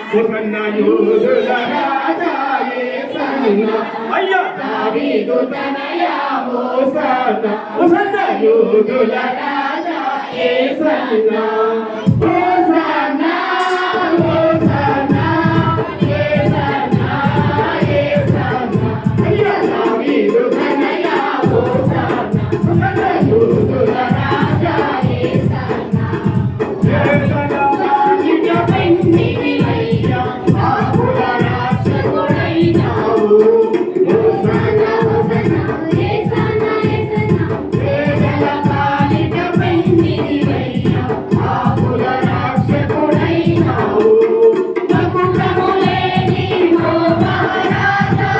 hosanna యూదుల రాజా యేసన్న అయ్యా దావీదు తనయ హోసన్న హోసన్న యూదుల రాజా యేసన్న హోసన్న హోసన్న యేసన్న యేసన్న అయ్యా దావీదు తనయ హోసన్న హోసన్న యూదుల రాజా యేసన్న యేసన్న వానిక పెన్నిది అయ్యా ఆకుల రాక్షకుడైనావు హోసన్న హోసన్న యేసన్న యేసన్న యేసన్న వానిక పెన్నిది అయ్యా ఆకుల రాక్షకుడైనావు మకుటములేని ఓ మహారాజా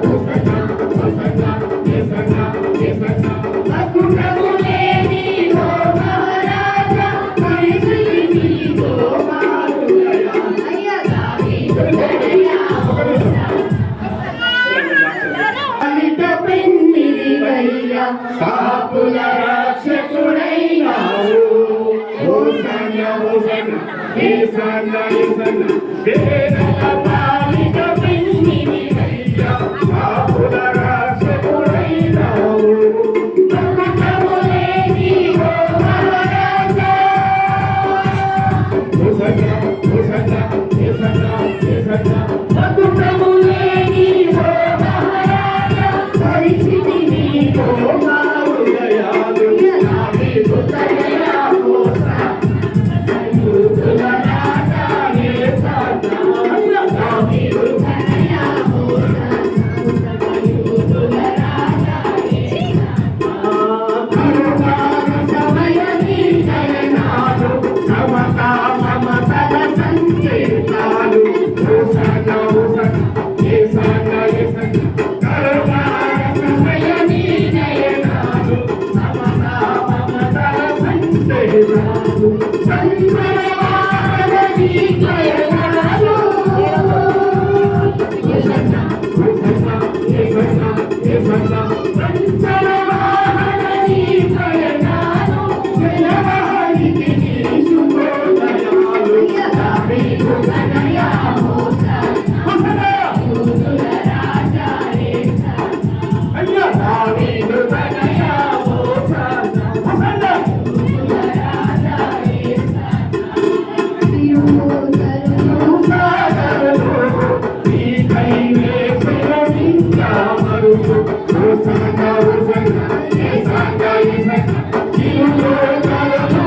హోసన్న హోసన్న యేసన్న యేసన్న మకుటములేని ఓ మహారాజా పరిశుద్ధి నీతో మారుదయా అయ్యా దావీదు తనయ అనిత పెన్నిది అయ్యా పాపుల రక్షకుడైనావు హోసన్న హోసన్న యేసన్న యేసన్న వేదన బాలిక పెన్నిది అయ్యా పాపుల రక్షకుడైనావు మకుటములేని ఓ మహారాజా హోసన్న హోసన్న యేసన్న యేసన్న మకుటములేని ఓ మహారాజా పరిశుద్ధి నీతో మారుదయాలు దావీదు తనయ హోసన్న యూదుల రాజా యేసన్న దావీదు తనయ హోసన్న యూదుల రాజా యేసన్న కరుణార సమయని శరణాలు సమతా మమతల సంకేతాలు హోసన్న హోసన్న యేసన్న యేసన్న కరుణార సమయని శరణాలు సమతా మమతల సంకేతాలు సంకరవాహనని శరణాలు హోసన్న హోసన్న యేసన్న యేసన్న సంకరవాహనని శరణాలు జయవాహికి నీ శుభోదయాలు దావీదు తనయ హోసన్న యూదుల రాజా యేసన్న అయ్యా దావీదు తనయ హోసన్న హోసన్న యూదుల రాజా యేసన్న యూదులను నీకై వేసిన విందామరుగు హోసన్న హోసన్న యేసన్న యేసన్న యూదులను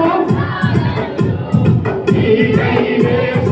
నీకై వేసిన